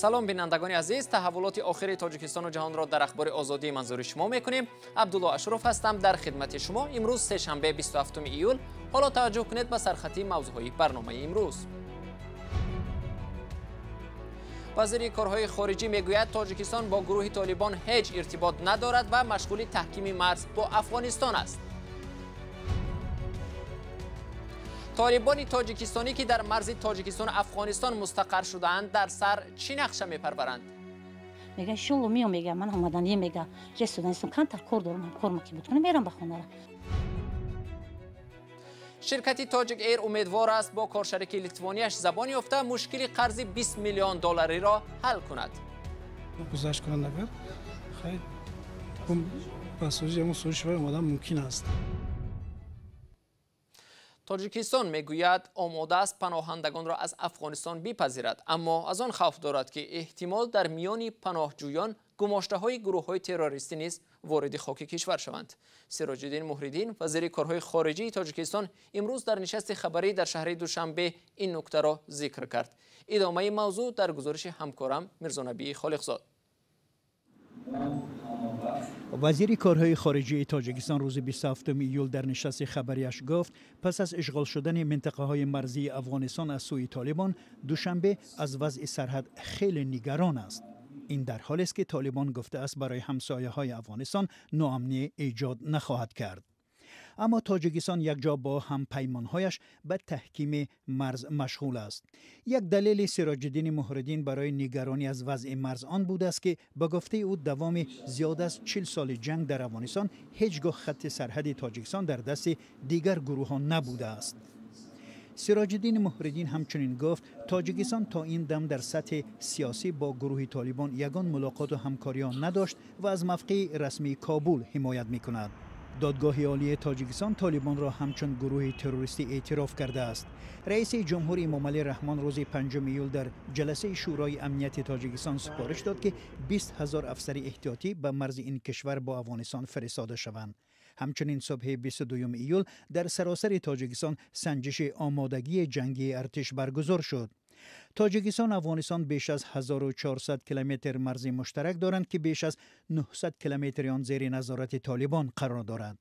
سلام بینندگان عزیز، تحولات آخر تاجیکستان و جهان را در اخبار آزادی منظور شما میکنیم. عبدالله اشرف هستم در خدمت شما. امروز سه‌شنبه 27 ایول. حالا توجه کنید به سرخطی موضوعهای برنامه امروز. وزیر کارهای خارجی میگوید تاجیکستان با گروه طالبان هیچ ارتباط ندارد و مشغول تحکیم مرز با افغانستان است. طالبان تاجیکستانی که در مرز تاجیکستان و افغانستان مستقر شده‌اند در سر چی نقشه میپرورند؟ میگه شلو میگه من اومدم میگه رستوران کانتر کار دارم کار که بتونم میرم به خونه. شرکت تاجیک ایر امیدوار است با کارشریک لیتوانیش زبان یافته مشکل قرض 20 میلیون دلاری را حل کند. گذشت کننده خیلی پاساژی همون سوریش اومدن ممکن است. تاجیکستان میگوید آماده است پناهندگان را از افغانستان بپذیرد، اما از آن خوف دارد که احتمال در میان پناهجویان گماشته‌های گروه‌های تروریستی نیز وارد خاک کشور شوند. سراج الدین مهریدین وزیر کارهای خارجی تاجیکستان امروز در نشست خبری در شهر دوشنبه این نکته را ذکر کرد. ادامه موضوع در گزارش همکارم میرزانبی خالقزاد. وزیر کارهای خارجی تاجیکستان روز 27 ایول در نشست خبریش گفت پس از اشغال شدن منطقه‌های مرزی افغانستان از سوی طالبان، دوشنبه از وضع سرحد خیلی نگران است. این در حالی است که طالبان گفته است برای همسایه‌های افغانستان ناامنی ایجاد نخواهد کرد. اما تاجیکستان یک جا با هم پیمانهایش به تحکیم مرز مشغول است. یک دلیل سراج الدین مهریدین برای نگرانی از وضع مرز آن بوده است که با گفته او دوام زیاد از 40 سال جنگ در افغانستان هیچگاه خط سرحد تاجیکستان در دست دیگر گروهان نبوده است. سراج الدین مهریدین همچنین گفت تاجیکستان تا این دم در سطح سیاسی با گروه طالبان یگان ملاقات و همکاری نداشت و از موقع رسمی کابل حمایت می‌کند. دادگاه عالی تاجیکستان طالبان را همچون گروه تروریستی اعتراف کرده است. رئیس جمهور امامعلی رحمان روز 5 ایول در جلسه شورای امنیت تاجیکستان سفارش داد که 20,000 افسر احتیاطی به مرز این کشور با افغانستان فرستاده شوند. همچنین صبح 22 ایول در سراسر تاجیکستان سنجش آمادگی جنگی ارتش برگزار شد. تاجیکستان و افغانستان بیش از 1400 کیلومتر مرز مشترک دارند که بیش از 900 کیلومتر آن زیر نظارت طالبان قرار دارند.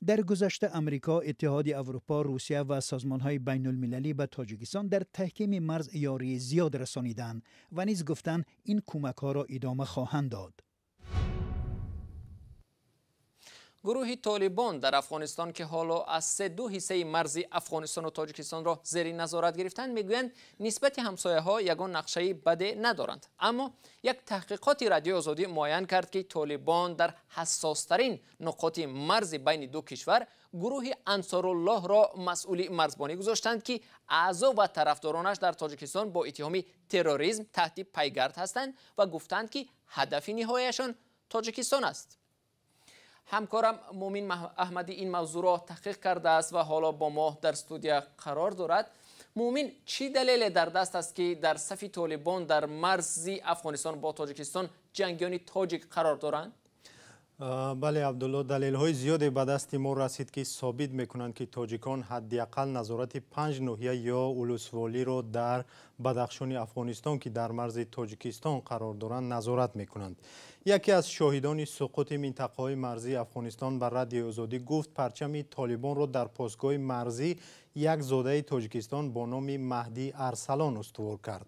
در گذشته امریکا، اتحاد اروپا، روسیه و سازمان‌های بین‌المللی به تاجیکستان در تحکیم مرز یاری زیاد رسانیدند و نیز گفتند این کمک‌ها را ادامه خواهند داد. گروه طالبان در افغانستان که حالا از 3 حصه مرزی افغانستان و تاجیکستان را زیر نظارت گرفتند میگویند نسبت همسایه‌ها یگان نقشه بده ندارند، اما یک تحقیقات رادیو آزادی معاین کرد که طالبان در حساس‌ترین نقاط مرز بین دو کشور گروه انصارالله را مسئول مرزبانی گذاشتند که اعضا و طرفدارانش در تاجیکستان با اتهام تروریسم تحت پیگرد هستند و گفتند که هدف نهاییشان تاجیکستان است. همکارم مومن احمدی این موضوع را تحقیق کرده است و حالا با ما در استودیو قرار دارد. مومن، چی دلیل در دست است که در صف طالبان در مرز افغانستان با تاجیکستان جنگیان تاجیک قرار دارند؟ بله عبدالله، دلیل های زیادی به دست ما رسید که ثابت میکنند که تاجیکان حداقل نظارت 5 ناحیه یا ولسوالی را در بدخشان افغانستان که در مرز تاجیکستان قرار دارند نظارت میکنند. یکی از شاهدان سقوط منطقه‌های مرزی افغانستان به رادیو آزادی گفت پرچم طالبان را در پاسگاه مرزی یک زاده تاجیکستان با نام مهدی ارسلان استوار کرد.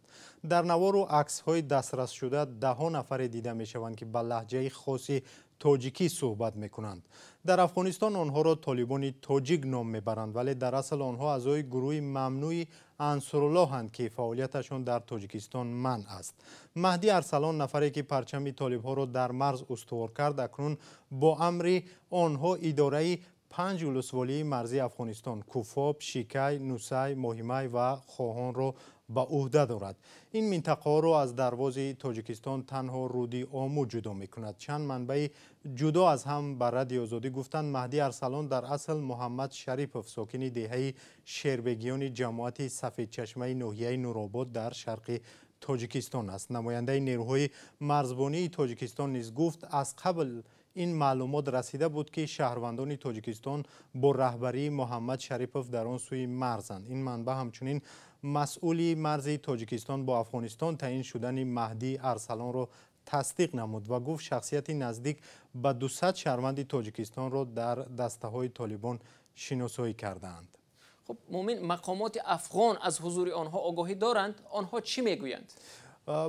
در نوار و عکس‌های دسترس شده 10 نفر دیده می‌شوند که به لهجه خاصی تاجیکی صحبت می‌کنند. در افغانستان آنها را طالبان تاجیک نام می‌برند، ولی در اصل آنها اعضای گروه ممنوع انصارالله هستند که فعالیتشان در تاجیکستان منع است. مهدی ارسلان، نفری که پرچم طالب‌ها را در مرز استوار کرد، اکنون با امر آنها اداره 5 ولسوالی مرزی افغانستان کوفاب، شیکی، نوسی، ماهیمی و خواهان را به عهده دارد. این منطقه را از دروازه تاجیکستان تنها رودی آمو جدا می‌کند. چند منبع جدا از هم به رادیو آزادی گفتند مهدی ارسلان در اصل محمد شریپوف ساکن دهه شیربگیان جماعت سفید چشمه ناحیه نورآباد در شرق تاجیکستان است. نماینده نیروهای مرزبانی تاجیکستان نیز گفت از قبل این معلومات رسیده بود که شهروندان تاجیکستان با رهبری محمد شریپوف در آن سوی مرزند. این منبع همچنین مسئولی مرز تاجیکستان با افغانستان تعیین شدن مهدی ارسلان را تصدیق نمود و گفت شخصیت نزدیک به 200 شهروند تاجیکستان را در دسته های طالبان شناسایی کردند. خب مومن، مقامات افغان از حضور آنها آگاهی دارند؟ آنها چی میگویند؟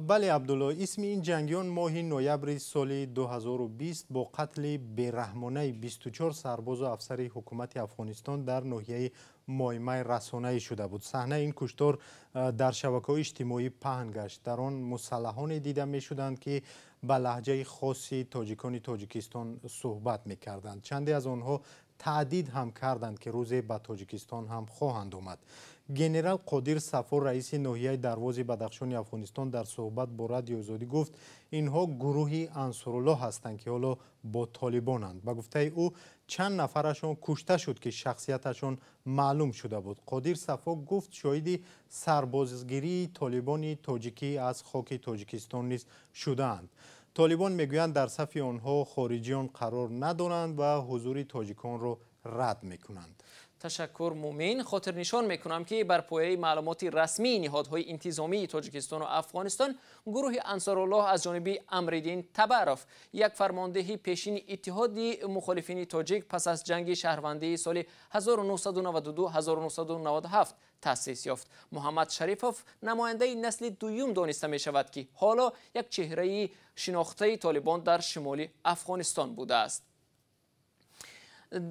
بله عبدالله، اسم این جنگیان ماه نوامبر سال 2020 با قتل بیرحمانه 24 سرباز و افسر حکومت افغانستان در ناحیه مایمای رسانه‌ای شده بود. صحنه این کشتار در شبکه‌های اجتماعی پهن گشت. در آن مسلحانی دیده می‌شدند که به لهجه خاصی تاجیکان تاجیکستان صحبت می‌کردند. چندی از آنها تهدید هم کردند که روزی به تاجیکستان هم خواهند آمد. گنرال قادر صفار رئیس ناحیه دروازه بدخشان افغانستان در صحبت با رادیو آزادی گفت اینها گروهی انصارالله هستند که حالا با طالبانند. به گفته او چند نفرشان کشته شد که شخصیتشان معلوم شده بود. قادر صفار گفت شاهد سربازگیری طالبان تاجیکی از خاک تاجیکستان نیز شدند. طالبان میگویند در صف آنها خارجیان قرار ندارند و حضور تاجیکان را رد میکنند. تشکر مومن. خاطر نشان میکنم که بر پایه معلومات رسمی نهادهای انتظامی تاجیکستان و افغانستان گروه انصارالله از جانب امرالدین تبعرف، یک فرمانده پیشین اتحاد مخالفین تاجیک پس از جنگ شهروندی سال 1992-1997 تأسیس یافت. محمد شریفوف نماینده نسل دوم دانسته می شود که حالا یک چهره شناخته طالبان در شمال افغانستان بوده است.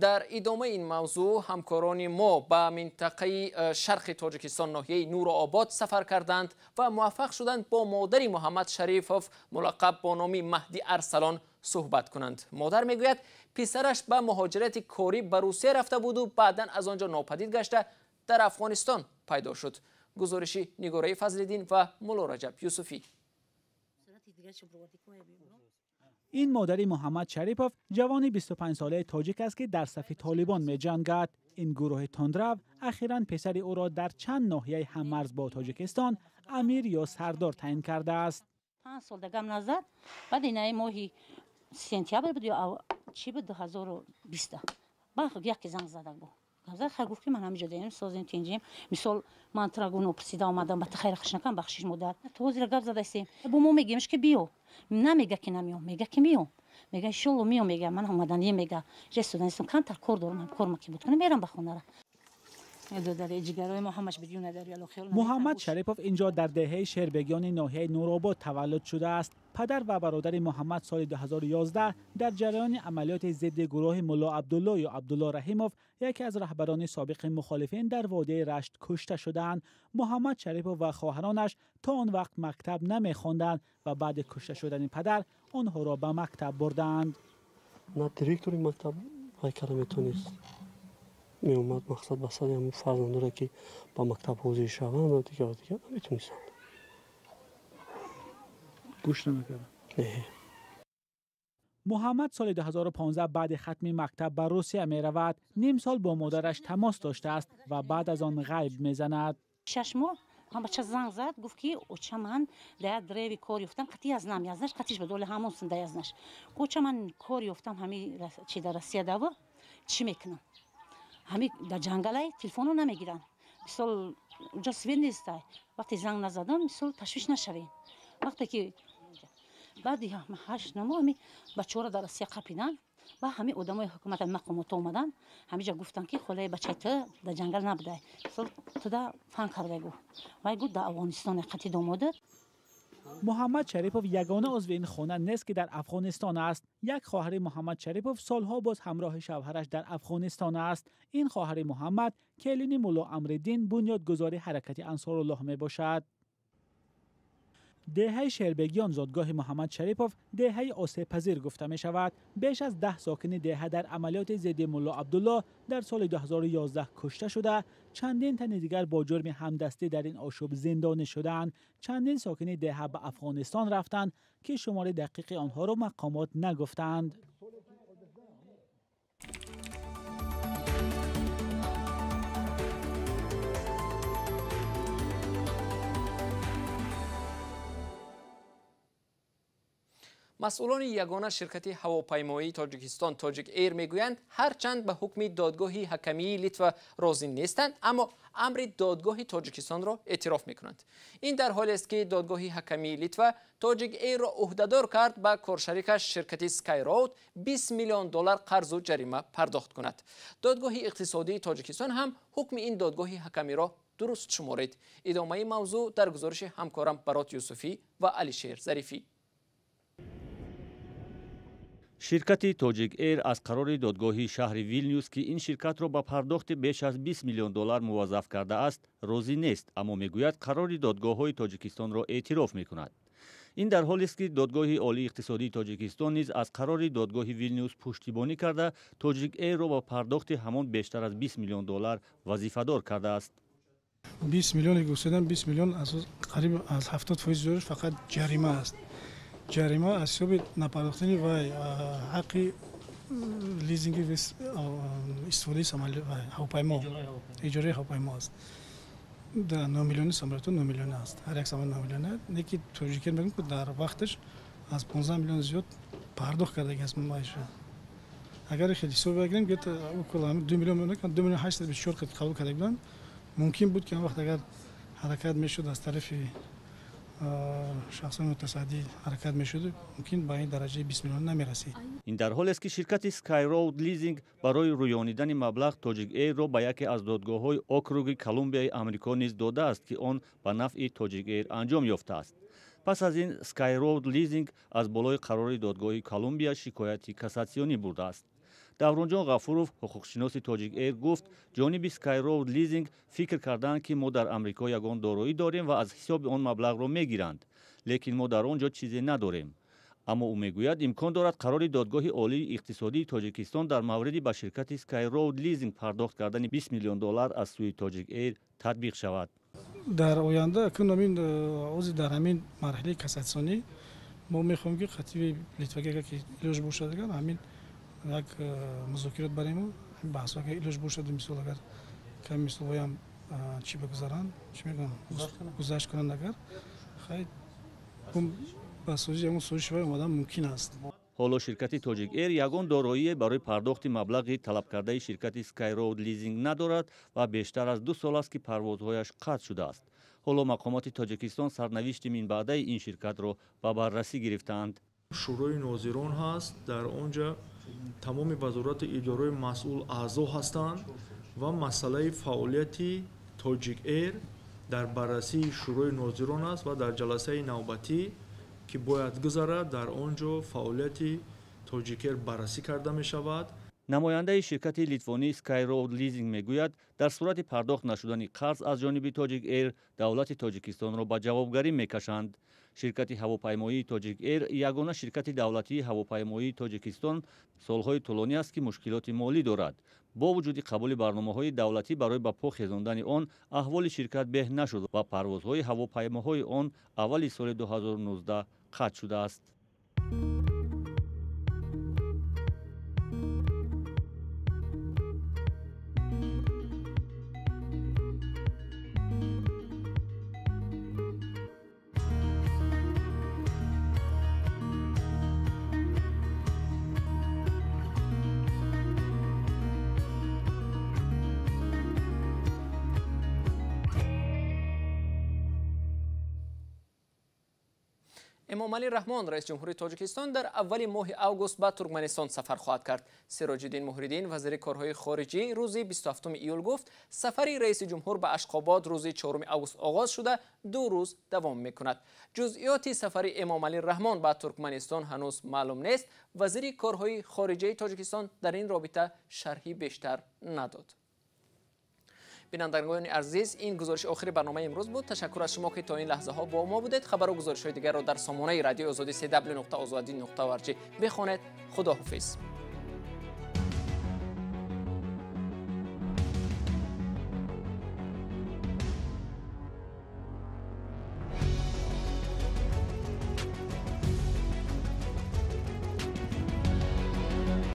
در ادامه این موضوع همکاران ما به منطقه شرق تاجیکستان ناحیه نورآباد سفر کردند و موفق شدند با مادر محمد شریفوف ملقب با نام مهدی ارسلان صحبت کنند. مادر میگوید پسرش به مهاجرت کاری به روسیه رفته بود و بعدا از آنجا ناپدید گشته در افغانستان پیدا شد. گزارش نگاره فضل‌الدین و مولا رجب یوسفی. این مادر محمد شریفوف جوان 25 ساله تاجیک است که در صف طالبان می جنگد. این گروه تندرو اخیراً پسر او را در چند ناحیه هممرز با تاجیکستان امیر یا سردار تعیین کرده است. 5 سال دگم نزد. بعد این ماهی سپتامبر بود یا چی بود 2020. بعد یک زنگ زده بود. گفت خیر گفت که من همینجا دارم سازیم تینجیم مثال من تراگونو پرسیده آمدم به خیر خشنکم بخشش مادر تو زیر گپ زده استیم با ما میگیمش که بیو نمیگه که نمیام میگه که میام میگه شلو میام میگه من اومدن یه میگه چه استودنتم کم تر کار دارم کار مکی بود کنم میرم به خونه محمد شریفوف اینجا در دهه شربگیان ناحیه نورآباد تولد شده است. پدر و برادر محمد سال 2011 در جریان عملیات ضد گروه ملا عبدالله یا عبدالله رحیموف، یکی از رهبران سابق مخالفین در وادی رشت کشته شدند. محمد شریفوف و خواهرانش تا آن وقت مکتب نمی‌خواندند و بعد کشته شدن پدر آنها را به مکتب بردند. نه دیرکتوری مکتب های کلمه نیست. می اومد مقصد بسد همون فرزنده را که با مکتب حوزه شوند و دیگه نمیتونستند. گوش نمیکردن. نه. محمد سال 2015 بعد ختم مکتب به روسیه می رود. نیم سال با مادرش تماس داشته است و بعد از آن غیب می زند. 6 ماه هم بچه زنگ زد گفت که اوچه من در دریوی کار یافتم قطعی از نم یزنش قطعیش به دول همون سنده یزنش اوچه من کار یافتم همین چی در روسیه دوا چی میکنم همین در جنگل تلفن رو نمیگیرن مثال اونجا سوید نیست وقتی زنگ نزدم مثال تشویش نشوین وقتی که بعدی هم 8 ماه همین بچه را در روسیه قپیدن و همین آدمای حکومت مقامات اومدن همینجا گفتن که خلای بچه تو در جنگل نبوده تو در فن کرده گو و گفت در افغانستان قطعی آمده. محمد شریفوف یگانه عضو این خانه نیست که در افغانستان است. یک خواهر محمد شریفوف سالها باز همراه شوهرش در افغانستان است. این خواهر محمد کلین مولا امرالدین بنیادگذار حرکت انصارالله می باشد. دهه شربگیان زادگاه محمد شریفوف دهه آسیب پذیر گفته می شود. بیش از 10 ساکن دهه در عملیات ضد ملا عبدالله در سال 2011 کشته شده. چندین تن دیگر با جرم همدستی در این آشوب زندانی شدند. چندین ساکن دهه به افغانستان رفتند که شمار دقیق آنها را مقامات نگفتند. مسئولان یگانه شرکت هواپیمایی تاجیکستان تاجیک ایر میگویند هرچند به حکم دادگاه حکمی لیتوا راضی نیستند اما امر دادگاه تاجیکستان را اعتراف میکنند. این در حالی است که دادگاه حکمی لیتوا تاجیک ایر را عهدهدار کرد به کارشریکش شرکت سکای رود 20 میلیون دلار قرض و جریمه پرداخت کند. دادگاه اقتصادی تاجیکستان هم حکم این دادگاه حکمی را درست شمارید. ادامه موضوع در گزارش همکارم برات یوسفی و علیشیر ظریفی. شرکت تاجیک ایر از قرار دادگاه شهر ویلنیوس که این شرکت را با پرداخت بیش از 20 میلیون دلار موظف کرده است راضی نیست، اما میگوید قرار دادگاه‌های تاجیکستان را اعتراف میکند. این در حالی است که دادگاه عالی اقتصادی تاجیکستان نیز از قرار دادگاه ویلنیوس پشتیبانی کرده تاجیک ایر را با پرداخت همان بیشتر از 20 میلیون دلار وظیفه‌دار کرده است. 20 میلیون گفتن 20 میلیون از قریب از 70% زورش فقط جریمه است. جریمه از سبب نپرداختن و حق لیزینگ و استفاده هواپیما اجاره هواپیما است. در 9 میلیون سامرتون 9 میلیون است. هر یک سامان 9 میلیون. نیکی تاجیکستان میگن که در وقتش از 15 میلیون زیاد پرداخت کرده است مایش. اگر خیلی حساب بگیریم که کلا 2 میلیون میونه که 2 میلیون 824 که قبول کرده بودن ممکن بود که وقت اگر حرکت میشد از طرف شخصان متصدی حرکت میشد ممکن به این درجه 20 میلیون نمیرسید. این در حالی است که شرکت سکای رود لیزینگ برای رویانیدن مبلغ تاجیک ایر را به یکی از دادگاه‌های اوکروگ کلمبیای آمریکا نیز داده است که آن به نفع تاجیک ایر انجام یافته است. پس از این سکای رود لیزینگ از بالای قرار دادگاه کلمبیا شکایتی کاساسیونی برده است. давронҷон ғафуров ҳуқуқшиноси тоҷик эйр гуфт ҷониби скай роуд лизинг фикр карданд ки мо дар амрико ягон дороӣ дорем ва аз ҳисоби он маблағро мегиранд, лекин мо дар он ҷо чизе надорем. аммо ӯ мегӯяд имкон дорад қарори додгоҳи олии иқтисодии тоҷикистон дар мавриди ба ширкати скай роуд лизинг пардохт кардани 20 миллион доллар аз сӯи тоҷик эйр татбиқ шавад. дар оянда акун ҳамин ози дар ҳамин марҳилаи кассатсионӣ мо мехоҳем ки хатиби литваga ки илоҷ бошад агар ҳамин як музокирот барему баҳсо агар илоҷ бошад мисол агар ками мисолҳоям чӣ бигузаранд чӣ мегӯям гузашт кунанд агар хай ба созии ягон созиши омадан мумкин аст. ҳоло ширкати тоҷик эйр ягон дороие барои пардохти маблағи талабкардаи ширкати скай роуд лизинг надорад ва бештар аз 2 сол аст ки парвозҳояш қатъ шудааст. ҳоло мақомоти тоҷикистон сарнавишти минбаъдаи ин ширкатро ба баррасӣ гирифтаанд. шӯрои нозирон ҳаст, дар он ҷо тамоми вазорати идораи масъул аъзо ҳастанд ва масъалаи фаъолияти тоҷик эйр дар баррасии шӯрои нозирон аст ва дар ҷаласаи навбатӣ ки бояд гузарад дар он ҷо фаъолияти тоҷик эйр баррасӣ карда мешавад. намояндаи ширкати литвонии скай роуд лизинг мегӯяд дар сурати пардохт нашудани қарз аз ҷониби тоҷик эйр давлати тоҷикистонро ба ҷавобгарӣ мекашанд. ширкати ҳавопаймоии тоҷик эйр ягона ширкати давлатии ҳавопаймоии тоҷикистон солҳои тӯлонӣ аст ки мушкилоти молӣ дорад. бо вуҷуди қабули барномаҳои давлатӣ барои ба по хезондани он аҳволи ширкат беҳ нашуд ва парвозҳои ҳавопаймоҳои он аввали соли 2019 қатъ шудааст. امامعلی رحمان رئیس جمهوری تاجیکستان در اول ماه اوگوست به ترکمنستان سفر خواهد کرد. سراج‌الدین مهریدین وزیر کارهای خارجی روز 27 ایول گفت سفر رئیس جمهور به اشخاباد روز 4 اوگوست آغاز شده 2 روز دوام می‌کند. جزئیات سفر امامعلی رحمان به ترکمنستان هنوز معلوم نیست. وزیر کارهای خارجی تاجیکستان در این رابطه شرحی بیشتر نداد. بینندگان عزیز، این گزارش آخری برنامه امروز بود. تشکر از شما که تا این لحظه ها با ما بودید. خبر و گزارش‌های دیگر را در سامانه رادیو آزادی cw.azadi.org بخوانید. خداحافظ.